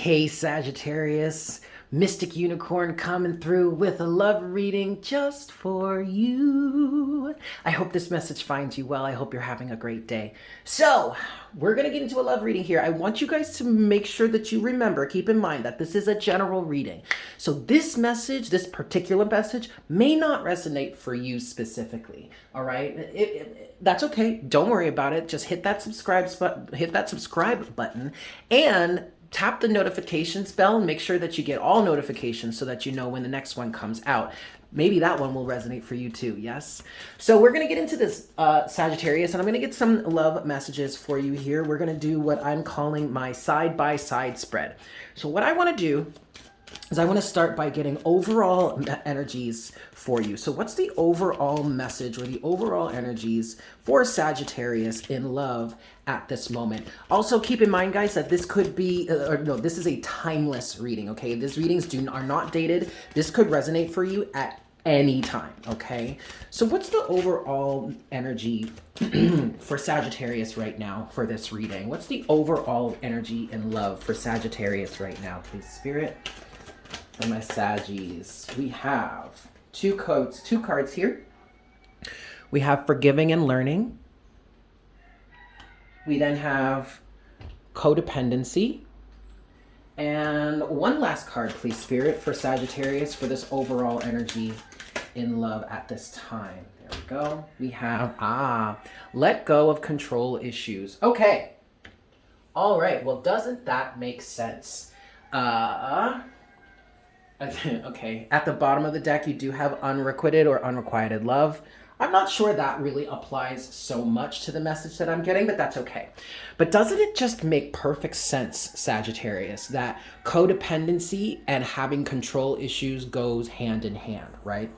Hey Sagittarius, Mystic Unicorn coming through with a love reading just for you. I hope this message finds you well. I hope you're having a great day. So, we're going to get into a love reading here. I want you guys to make sure that you remember, keep in mind that this is a general reading. So this message, this particular message, may not resonate for you specifically. All right? That's okay. Don't worry about it. Just hit that subscribe button and tap the notifications bell and make sure that you get all notifications so that you know when the next one comes out. Maybe that one will resonate for you too, yes? So we're going to get into this Sagittarius, and I'm going to get some love messages for you here. We're going to do what I'm calling my side-by-side spread. So what I want to do is I want to start by getting overall energies for you. So what's the overall message or the overall energies for Sagittarius in love at this moment? Also, keep in mind, guys, that this could be, this is a timeless reading, okay? These readings are not dated. This could resonate for you at any time, okay? So what's the overall energy for Sagittarius right now for this reading? What's the overall energy in love for Sagittarius right now, please, Spirit? For my Saggies, we have two cards here. We have forgiving and learning. We then have codependency. And one last card, please, Spirit, for Sagittarius for this overall energy in love at this time. There we go. We have, let go of control issues. Okay. All right. Well, doesn't that make sense? Okay, at the bottom of the deck, you do have unrequited or unrequited love. I'm not sure that really applies so much to the message that I'm getting, but that's okay. But doesn't it just make perfect sense, Sagittarius, that codependency and having control issues goes hand in hand, right?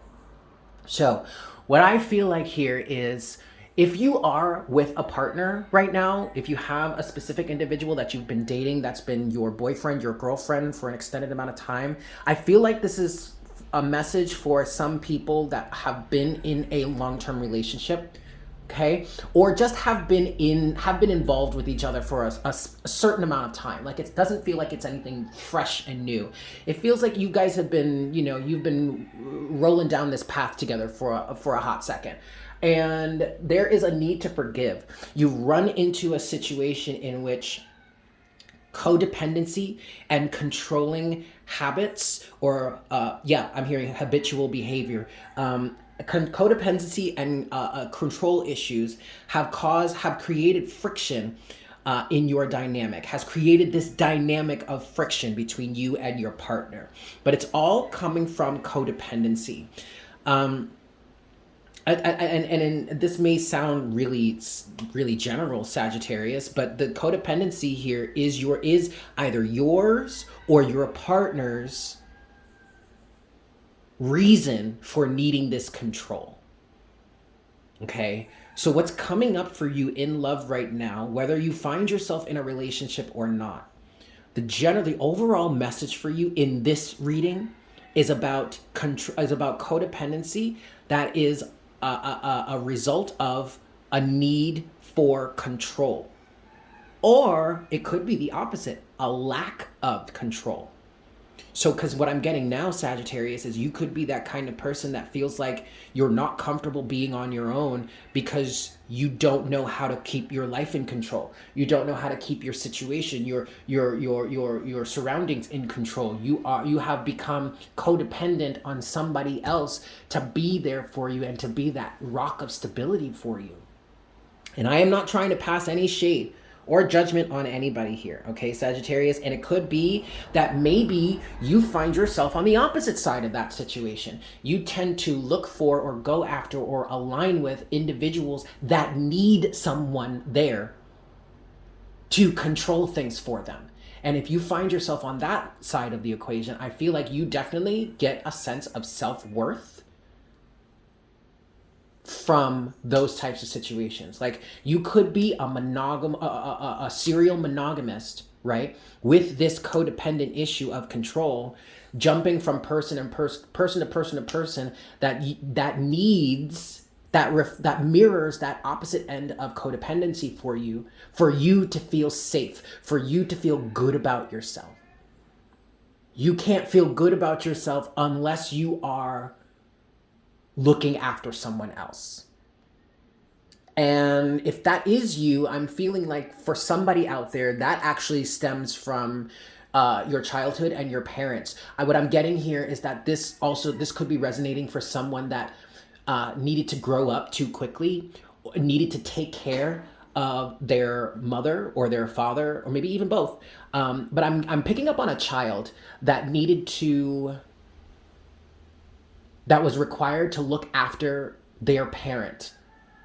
So what I feel like here is, if you are with a partner right now, if you have a specific individual that you've been dating, that's been your boyfriend, your girlfriend for an extended amount of time, I feel like this is a message for some people that have been in a long-term relationship, okay? Or just have been involved with each other for a certain amount of time. Like, it doesn't feel like it's anything fresh and new. It feels like you guys have been, you've been rolling down this path together for a hot second. And there is a need to forgive. You run into a situation in which codependency and controlling habits, or I'm hearing habitual behavior. Codependency and control issues have created friction in your dynamic, has created this dynamic of friction between you and your partner. But it's all coming from codependency. And this may sound really general, Sagittarius, but the codependency here is either yours or your partner's reason for needing this control. Okay? So what's coming up for you in love right now, whether you find yourself in a relationship or not, the overall message for you in this reading is about codependency that is a result of a need for control. Or it could be the opposite, a lack of control. So, because what I'm getting now, Sagittarius, is you could be that kind of person that feels like you're not comfortable being on your own because you don't know how to keep your life in control. You don't know how to keep your situation, your surroundings in control. You have become codependent on somebody else to be there for you and to be that rock of stability for you. And I am not trying to pass any shade or judgment on anybody here, okay, Sagittarius? And it could be that maybe you find yourself on the opposite side of that situation. You tend to look for or go after or align with individuals that need someone there to control things for them. And if you find yourself on that side of the equation, I feel like you definitely get a sense of self-worth from those types of situations. Like, you could be a serial monogamist, right? With this codependent issue of control, jumping from person to person that needs that mirrors that opposite end of codependency for you to feel safe, for you to feel good about yourself. You can't feel good about yourself unless you are looking after someone else. And if that is you, I'm feeling like for somebody out there, that actually stems from your childhood and your parents. What I'm getting here is that this could be resonating for someone that needed to grow up too quickly, needed to take care of their mother or their father, or maybe even both. But I'm picking up on a child that that was required to look after their parent,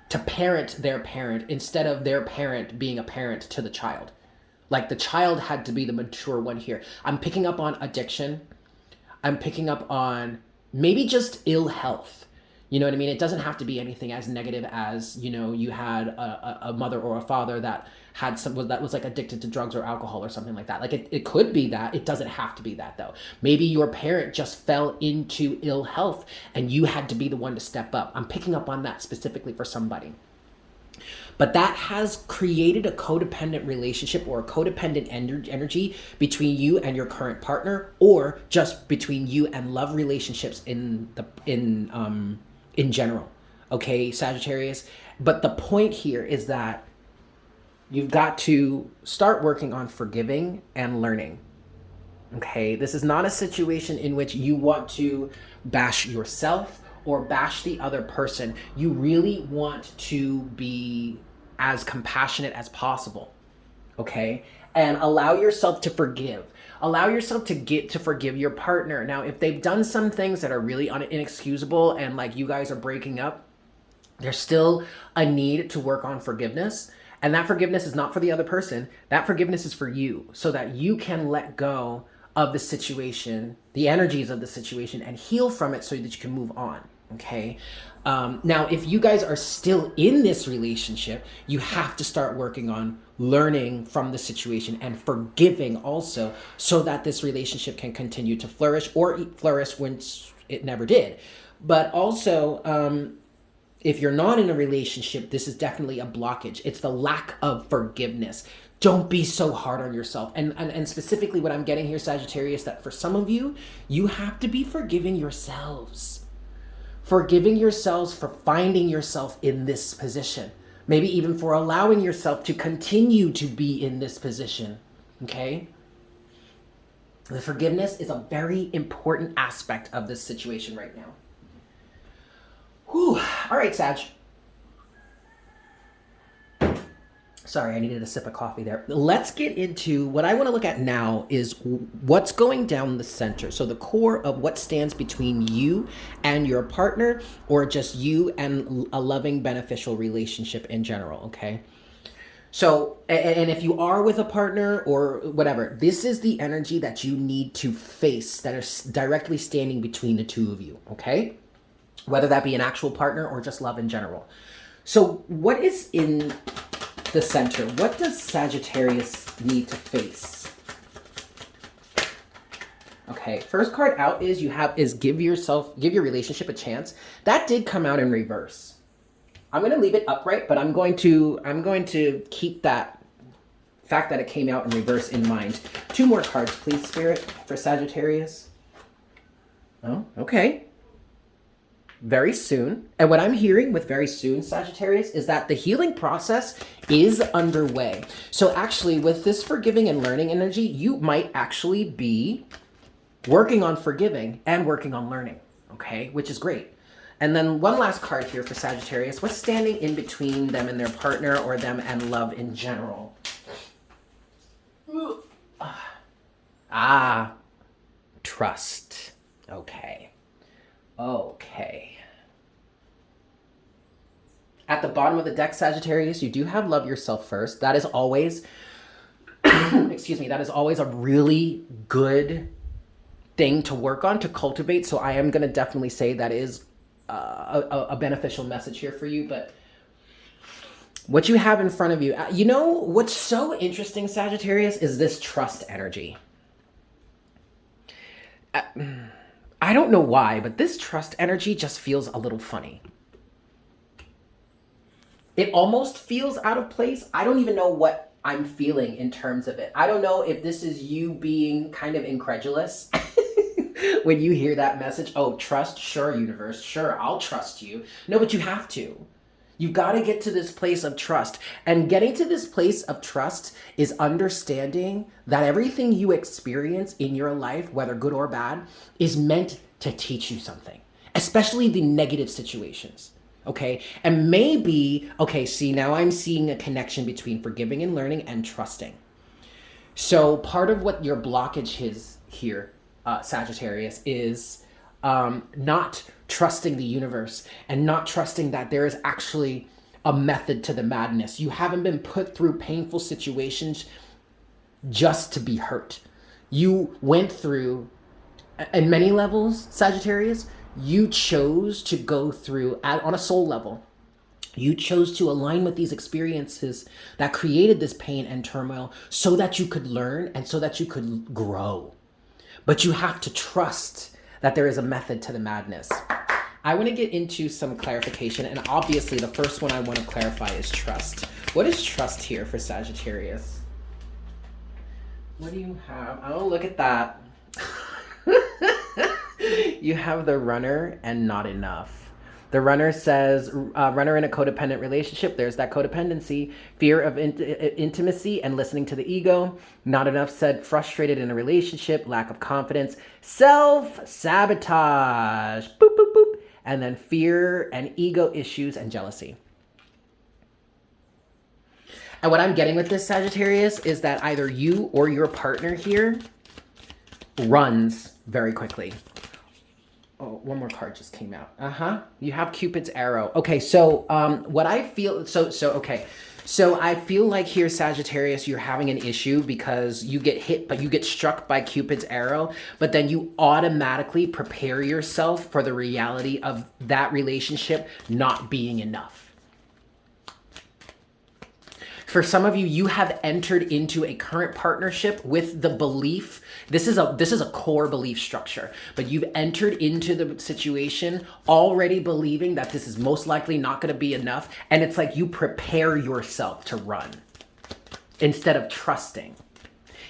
to parent their parent instead of their parent being a parent to the child. Like the child had to be the mature one here. I'm picking up on addiction. I'm picking up on maybe just ill health. You know what I mean? It doesn't have to be anything as negative as, you had a mother or a father that that was like addicted to drugs or alcohol or something like that. Like it could be that. It doesn't have to be that though. Maybe your parent just fell into ill health and you had to be the one to step up. I'm picking up on that specifically for somebody. But that has created a codependent relationship or a codependent energy between you and your current partner, or just between you and love relationships in general. Okay, Sagittarius. But the point here is that you've got to start working on forgiving and learning. Okay, this is not a situation in which you want to bash yourself or bash the other person. You really want to be as compassionate as possible. Okay, and allow yourself to forgive. Allow yourself to forgive your partner. Now, if they've done some things that are really inexcusable and like you guys are breaking up, there's still a need to work on forgiveness. And that forgiveness is not for the other person. That forgiveness is for you, so that you can let go of the situation, the energies of the situation, and heal from it so that you can move on. Okay. Now, if you guys are still in this relationship, you have to start working on learning from the situation and forgiving also, so that this relationship can continue to flourish, or flourish when it never did. But also, if you're not in a relationship, this is definitely a blockage. It's the lack of forgiveness. Don't be so hard on yourself. And specifically what I'm getting here, Sagittarius, that for some of you, you have to be forgiving yourselves. Forgiving yourselves for finding yourself in this position. Maybe even for allowing yourself to continue to be in this position. Okay? The forgiveness is a very important aspect of this situation right now. Whew. All right, Sag. Sorry, I needed a sip of coffee there. Let's get into what I want to look at now is what's going down the center. So the core of what stands between you and your partner, or just you and a loving, beneficial relationship in general, okay? So, and if you are with a partner or whatever, this is the energy that you need to face that is directly standing between the two of you, okay? Whether that be an actual partner or just love in general. So what is in the center? What does Sagittarius need to face? Okay, first card out is give your relationship a chance. That did come out in reverse. I'm going to leave it upright, but I'm going to keep that fact that it came out in reverse in mind. 2 more cards, please, Spirit, for Sagittarius. Oh, okay. Very soon. And what I'm hearing with very soon, Sagittarius, is that the healing process is underway. So actually, with this forgiving and learning energy, you might actually be working on forgiving and working on learning, okay? Which is great. And then one last card here for Sagittarius. What's standing in between them and their partner, or them and love in general? Trust. Okay. At the bottom of the deck, Sagittarius, you do have love yourself first. That is always, excuse me, that is always a really good thing to work on, to cultivate. So I am going to definitely say that is a beneficial message here for you. But what you have in front of you, you know, what's so interesting, Sagittarius, is this trust energy. I don't know why, but this trust energy just feels a little funny. It almost feels out of place. I don't even know what I'm feeling in terms of it. I don't know if this is you being kind of incredulous when you hear that message. Oh, trust? Sure, universe. Sure, I'll trust you. No, but you have to. You got to get to this place of trust. And getting to this place of trust is understanding that everything you experience in your life, whether good or bad, is meant to teach you something, especially the negative situations. Okay. And maybe, okay, see, now I'm seeing a connection between forgiving and learning and trusting. So part of what your blockage is here, Sagittarius, is not trusting the universe and not trusting that there is actually a method to the madness. You haven't been put through painful situations just to be hurt. You went through, in many levels, Sagittarius, you chose to go through on a soul level. You chose to align with these experiences that created this pain and turmoil so that you could learn and so that you could grow. But you have to trust that there is a method to the madness. I want to get into some clarification, and obviously the first one I want to clarify is trust. What is trust here for Sagittarius? What do you have? Oh, look at that. You have the runner and not enough. The runner says, runner in a codependent relationship. There's that codependency, fear of intimacy and listening to the ego. Not enough said, frustrated in a relationship, lack of confidence, self-sabotage, boop, boop, boop. And then fear and ego issues and jealousy. And what I'm getting with this, Sagittarius, is that either you or your partner here runs very quickly. Oh, one more card just came out. You have Cupid's arrow. Okay, so what I feel, okay. So I feel like here, Sagittarius, you're having an issue because you get hit, but you get struck by Cupid's arrow, but then you automatically prepare yourself for the reality of that relationship not being enough. For some of you, you have entered into a current partnership with the belief, this is a core belief structure, but you've entered into the situation already believing that this is most likely not going to be enough. And it's like you prepare yourself to run instead of trusting.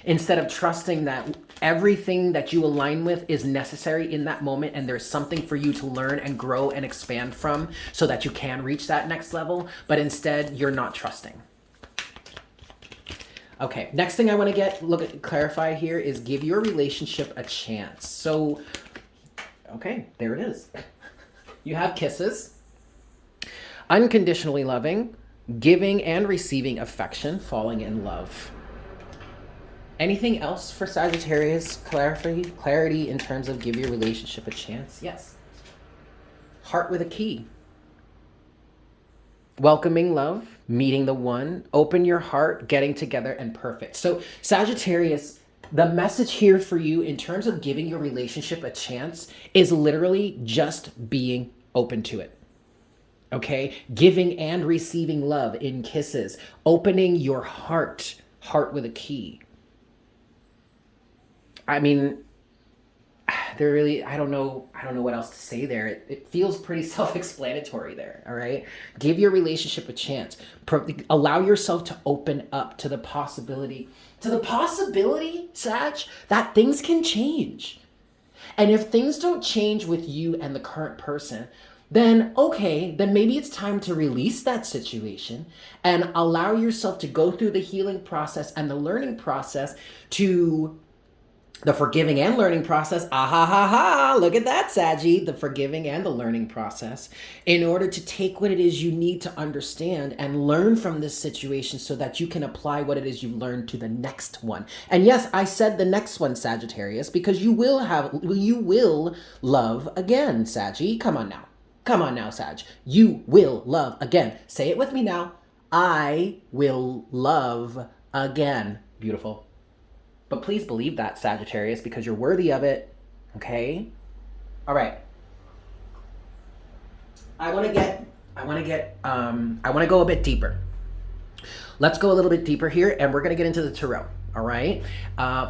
Instead of trusting that everything that you align with is necessary in that moment and there's something for you to learn and grow and expand from so that you can reach that next level. But instead, you're not trusting. Okay, next thing I want to clarify here is give your relationship a chance. So, okay, there it is. You have kisses, unconditionally loving, giving and receiving affection, falling in love. Anything else for Sagittarius? Clarity in terms of give your relationship a chance? Yes. Heart with a key. Welcoming love, meeting the one, open your heart, getting together, and perfect. So Sagittarius, the message here for you in terms of giving your relationship a chance is literally just being open to it. Okay? Giving and receiving love in kisses, opening your heart with a key. I mean, I don't know what else to say there. It feels pretty self-explanatory there, all right? Give your relationship a chance. Allow yourself to open up to the possibility, Sag, that things can change. And if things don't change with you and the current person, then maybe it's time to release that situation and allow yourself to go through the healing process and the learning process to the forgiving and learning process. Look at that, Saggy. The forgiving and the learning process in order to take what it is you need to understand and learn from this situation so that you can apply what it is you've learned to the next one. And yes, I said the next one, Sagittarius, because you will love again, Saggy. Come on now, Sag. You will love again. Say it with me now. I will love again. Beautiful. But please believe that, Sagittarius, because you're worthy of it. Okay? All right. I want to go a bit deeper. Let's go a little bit deeper here, and we're going to get into the tarot. All right?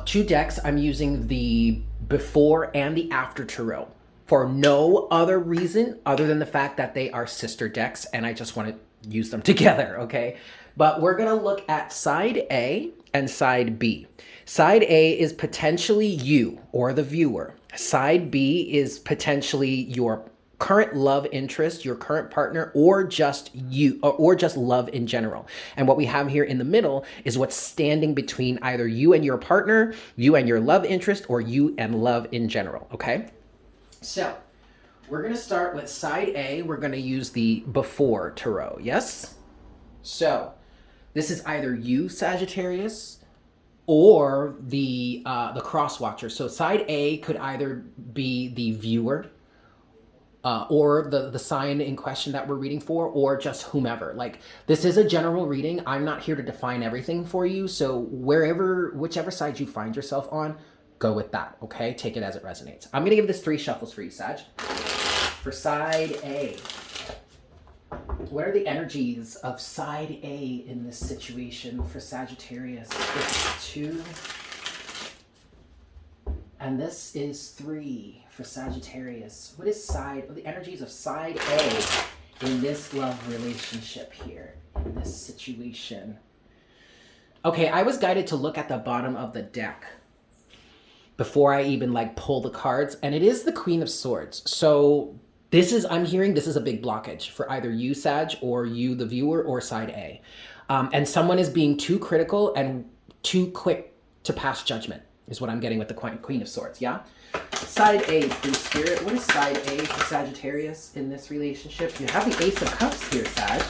2 decks. I'm using the before and the after tarot for no other reason other than the fact that they are sister decks, and I just want to use them together. Okay? But we're going to look at side A and side B. Side A is potentially you or the viewer. Side B is potentially your current love interest, your current partner, or just you, or just love in general. And what we have here in the middle is what's standing between either you and your partner, you and your love interest, or you and love in general, okay? So we're going to start with side A. We're going to use the before tarot, yes? So this is either you, Sagittarius, or the cross watcher. So side A could either be the viewer, or the sign in question that we're reading for, or just whomever. Like, this is a general reading. I'm not here to define everything for you. So whichever side you find yourself on, go with that, okay? Take it as it resonates. I'm going to give this 3 shuffles for you, Sag. For side A, what are the energies of side A in this situation for Sagittarius? This is 2, and this is 3 for Sagittarius. What is the energies of side A in this love relationship here, in this situation? Okay, I was guided to look at the bottom of the deck before I even pull the cards, and it is the Queen of Swords. So I'm hearing this is a big blockage for either you, Sag, or you, the viewer, or side A. And someone is being too critical and too quick to pass judgment, is what I'm getting with the Queen of Swords, yeah? Side A, in spirit, what is side A for Sagittarius in this relationship? You have the Ace of Cups here, Sag,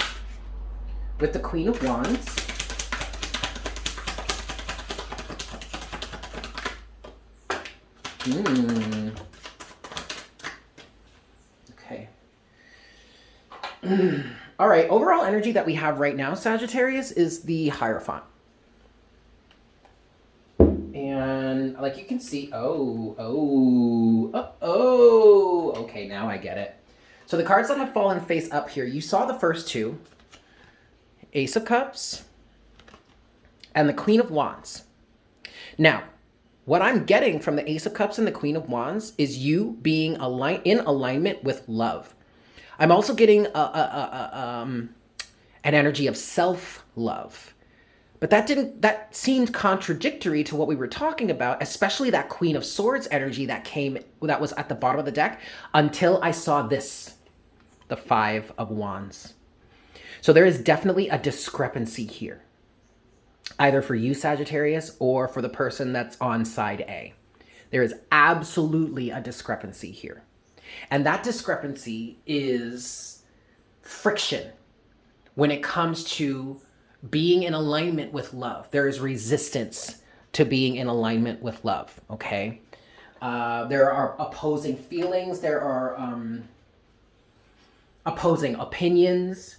with the Queen of Wands. Okay. All right, overall energy that we have right now, Sagittarius, is the Hierophant. And like you can see, okay, now I get it. So the cards that have fallen face up here, you saw the first 2, Ace of Cups and the Queen of Wands. Now, what I'm getting from the Ace of Cups and the Queen of Wands is you being in alignment with love. I'm also getting an energy of self-love. But that seemed contradictory to what we were talking about, especially that Queen of Swords energy that was at the bottom of the deck, until I saw this, the 5 of Wands. So there is definitely a discrepancy here, either for you, Sagittarius, or for the person that's on side A. There is absolutely a discrepancy here. And that discrepancy is friction when it comes to being in alignment with love. There is resistance to being in alignment with love, okay? There are opposing feelings. There are opposing opinions.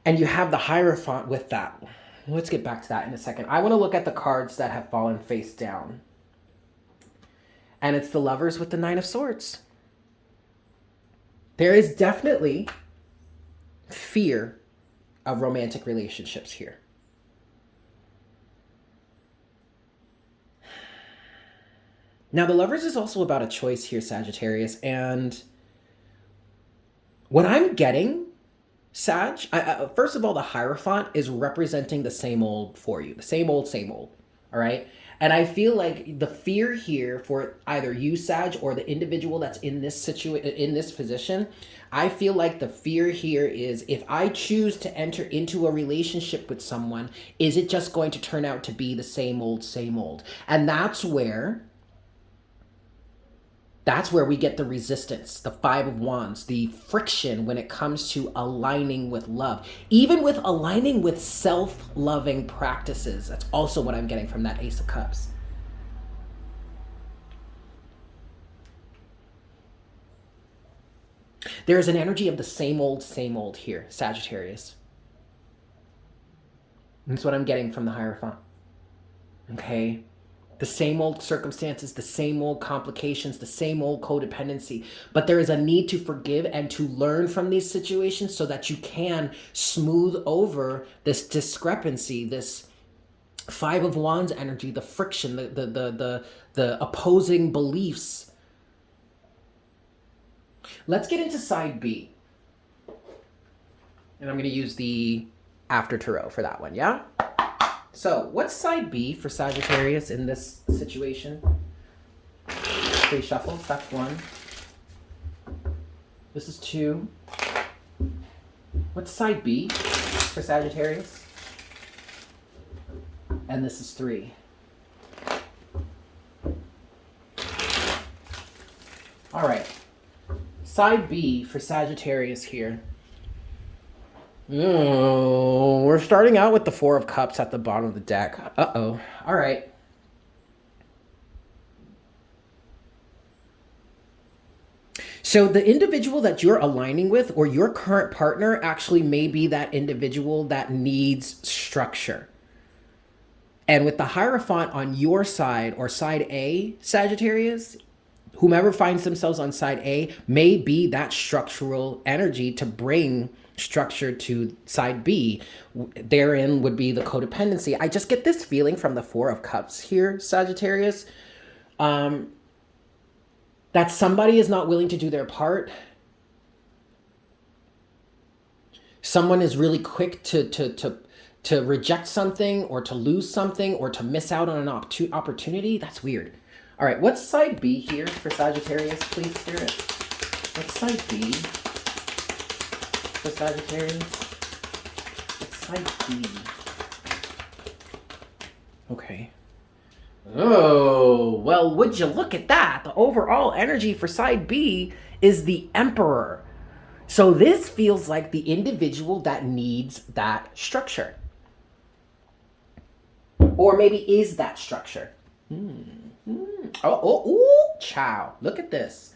And you have the Hierophant with that. Let's get back to that in a second. I want to look at the cards that have fallen face down. And it's the Lovers with the 9 of Swords. There is definitely fear of romantic relationships here. Now, the Lovers is also about a choice here, Sagittarius. And what I'm getting, Sag, first of all, the Hierophant is representing the same old for you. The same old, all right? And I feel like the fear here for either you, Sag, or the individual that's in this position, I feel like the fear here is, if I choose to enter into a relationship with someone, is it just going to turn out to be the same old, same old? And that's where we get the resistance, the 5 of Wands, the friction when it comes to aligning with love, even with aligning with self-loving practices. That's also what I'm getting from that Ace of Cups. There's an energy of the same old here, Sagittarius. That's what I'm getting from the Hierophant. Okay? The same old circumstances, the same old complications, the same old codependency. But there is a need to forgive and to learn from these situations so that you can smooth over this discrepancy, this 5 of Wands energy, the friction, the opposing beliefs. Let's get into side B. And I'm going to use the after tarot for that one, yeah? So what's side B for Sagittarius in this situation? 3 shuffles, that's 1. This is 2. What's side B for Sagittarius? And this is 3. All right. Side B for Sagittarius here. Oh, we're starting out with the 4 of Cups at the bottom of the deck. Uh-oh. All right. So the individual that you're aligning with, or your current partner, actually may be that individual that needs structure. And with the Hierophant on your side, or side A, Sagittarius, whomever finds themselves on side A may be that structural energy to bring structure to side B. Therein would be the codependency. I just get this feeling from the 4 of Cups here, Sagittarius, that somebody is not willing to do their part. Someone is really quick to reject something, or to lose something, or to miss out on an opportunity. That's weird. All right, what's side B here for Sagittarius, please, Spirit? What's side B for Sagittarius? What's side B? Okay. Oh, well, would you look at that? The overall energy for side B is the Emperor. So this feels like the individual that needs that structure. Or maybe is that structure. Oh, chow. Look at this.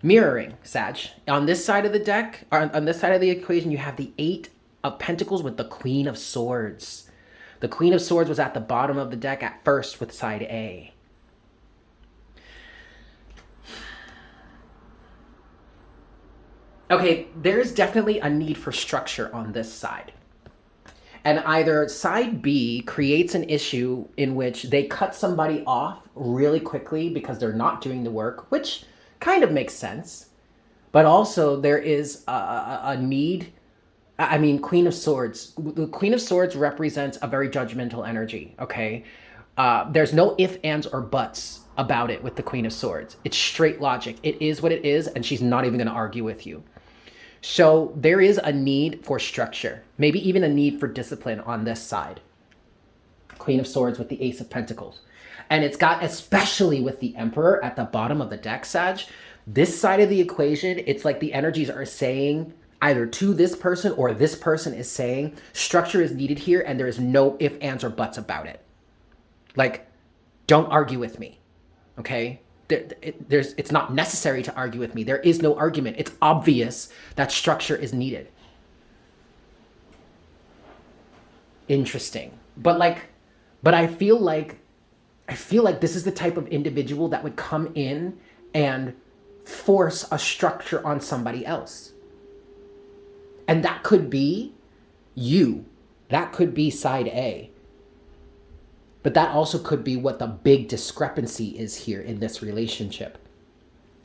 Mirroring, Sag. On this side of the deck, or on this side of the equation, you have the 8 of Pentacles with the Queen of Swords. The Queen of Swords was at the bottom of the deck at first with side A. Okay, there's definitely a need for structure on this side. And either side B creates an issue in which they cut somebody off really quickly because they're not doing the work, which kind of makes sense. But also there is a need. I mean, Queen of Swords. The Queen of Swords represents a very judgmental energy, okay? There's no ifs, ands, or buts about it with the Queen of Swords. It's straight logic. It is what it is, and she's not even going to argue with you. So there is a need for structure, maybe even a need for discipline on this side. Queen of Swords with the Ace of Pentacles. And it's got, especially with the Emperor at the bottom of the deck, Sag, this side of the equation, it's like the energies are saying either to this person, or this person is saying structure is needed here and there is no ifs, ands, or buts about it. Like, don't argue with me, okay? It's not necessary to argue with me. There is no argument. It's obvious that structure is needed. Interesting. But I feel like this is the type of individual that would come in and force a structure on somebody else. And that could be you. That could be side A. But that also could be what the big discrepancy is here in this relationship.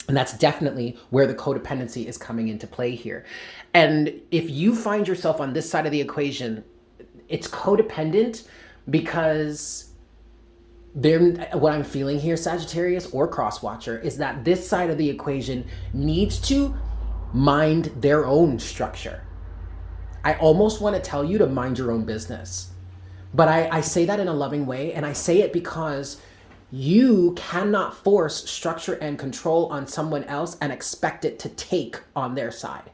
And that's definitely where the codependency is coming into play here. And if you find yourself on this side of the equation, it's codependent because what I'm feeling here, Sagittarius or Crosswatcher, is that this side of the equation needs to mind their own structure. I almost want to tell you to mind your own business. But I say that in a loving way, and I say it because you cannot force structure and control on someone else and expect it to take on their side.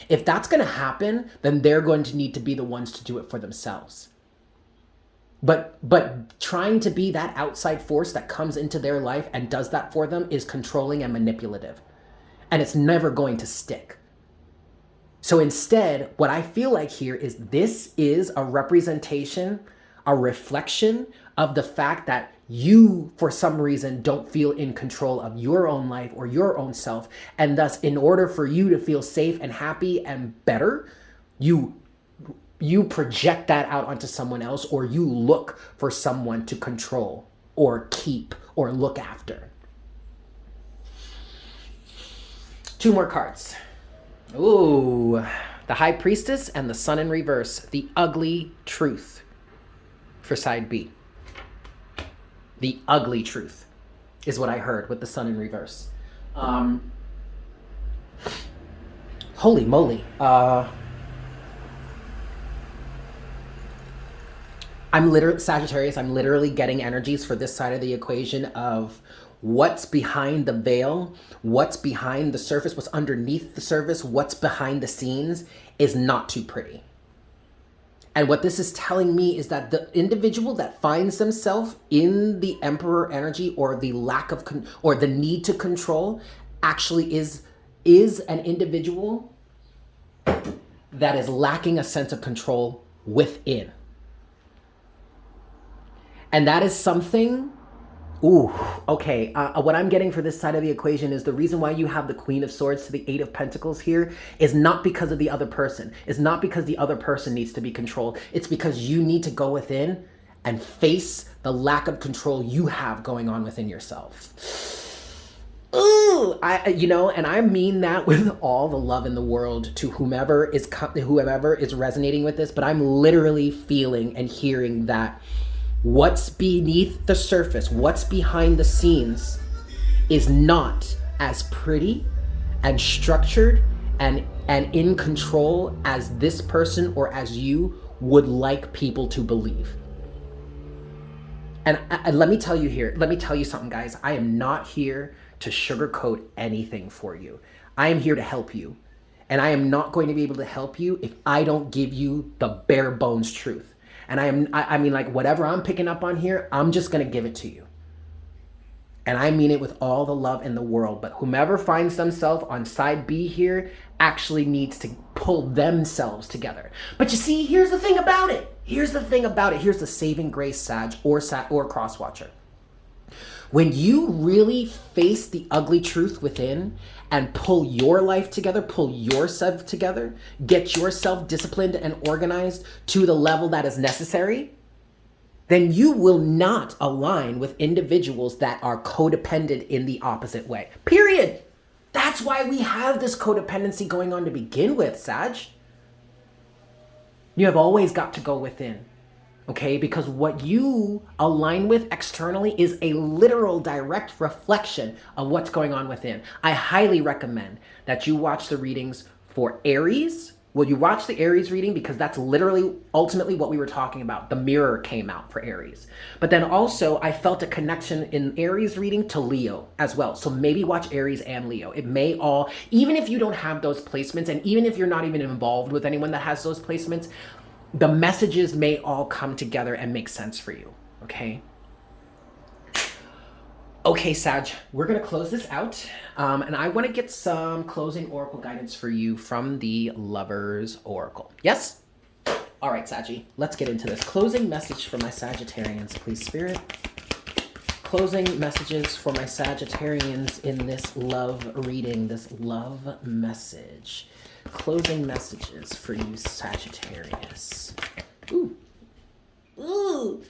If that's going to happen, then they're going to need to be the ones to do it for themselves. But trying to be that outside force that comes into their life and does that for them is controlling and manipulative. And it's never going to stick. So instead, what I feel like here is this is a representation, a reflection of the fact that you, for some reason, don't feel in control of your own life or your own self. And thus, in order for you to feel safe and happy and better, you project that out onto someone else, or you look for someone to control or keep or look after. 2 more cards. Ooh, The High Priestess and the Sun in reverse. The ugly truth for side B. The ugly truth is what I heard with the Sun in reverse. Holy moly. Sagittarius, I'm literally getting energies for this side of the equation of what's behind the veil, what's behind the surface, what's underneath the surface, what's behind the scenes is not too pretty. And what this is telling me is that the individual that finds themselves in the Emperor energy or the lack of, or the need to control actually is an individual that is lacking a sense of control within. And that is something, okay. What I'm getting for this side of the equation is the reason why you have the Queen of Swords to the Eight of Pentacles here is not because of the other person. It's not because the other person needs to be controlled. It's because you need to go within and face the lack of control you have going on within yourself. Ooh, and I mean that with all the love in the world to whomever is resonating with this, but I'm literally feeling and hearing that what's beneath the surface, what's behind the scenes is not as pretty and structured and in control as this person or as you would like people to believe. And let me tell you something, guys. I am not here to sugarcoat anything for you. I am here to help you. And I am not going to be able to help you if I don't give you the bare bones truth. And I mean, like, whatever I'm picking up on here, I'm just going to give it to you. And I mean it with all the love in the world. But whomever finds themselves on side B here actually needs to pull themselves together. But you see, here's the thing about it. Here's the saving grace, Sag or Crosswatcher. When you really face the ugly truth within and pull your life together, pull yourself together, get yourself disciplined and organized to the level that is necessary, then you will not align with individuals that are codependent in the opposite way. Period. That's why we have this codependency going on to begin with, Sag. You have always got to go within. Okay, because what you align with externally is a literal direct reflection of what's going on within. I highly recommend that you watch the readings for Aries. Well, you watch the Aries reading because that's literally ultimately what we were talking about. The mirror came out for Aries. But then also I felt a connection in Aries reading to Leo as well. So maybe watch Aries and Leo. It may all, even if you don't have those placements and even if you're not even involved with anyone that has those placements, the messages may all come together and make sense for you, okay? Okay, Sag, we're going to close this out. And I want to get some closing oracle guidance for you from the Lover's Oracle. Yes? All right, Saggy, let's get into this. Closing message for my Sagittarians, please, Spirit. Closing messages for my Sagittarians in this love reading, this love message. Closing messages for you, Sagittarius. Ooh. Ooh.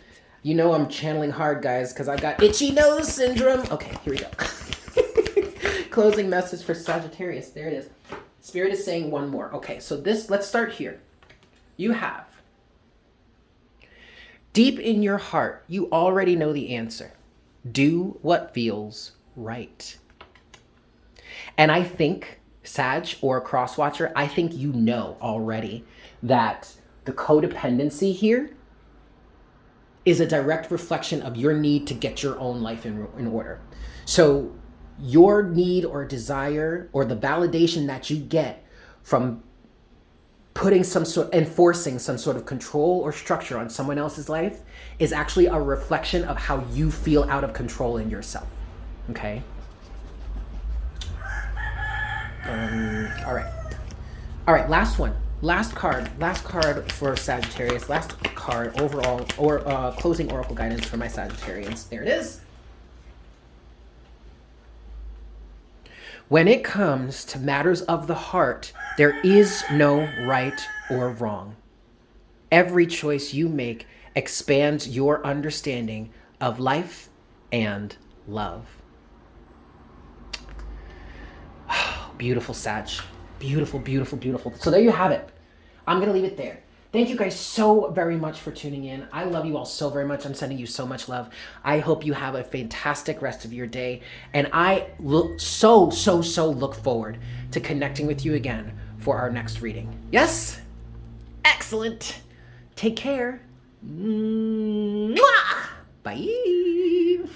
You know I'm channeling hard, guys, because I've got itchy nose syndrome. Okay, here we go. Closing message for Sagittarius. There it is. Spirit is saying one more. Okay, so let's start here. You have, deep in your heart, you already know the answer. Do what feels right. And I think, Sag or Crosswatcher, I think you know already that the codependency here is a direct reflection of your need to get your own life in order. So your need or desire or the validation that you get from enforcing some sort of control or structure on someone else's life is actually a reflection of how you feel out of control in yourself. Okay? All right, last one. Last card for Sagittarius. Last card overall, or closing oracle guidance for my Sagittarians. There it is. When it comes to matters of the heart, there is no right or wrong. Every choice you make expands your understanding of life and love. Beautiful, Sag. Beautiful, beautiful, beautiful. So there you have it. I'm going to leave it there. Thank you guys so very much for tuning in. I love you all so very much. I'm sending you so much love. I hope you have a fantastic rest of your day. And I look so look forward to connecting with you again for our next reading. Yes? Excellent. Take care. Mwah! Bye.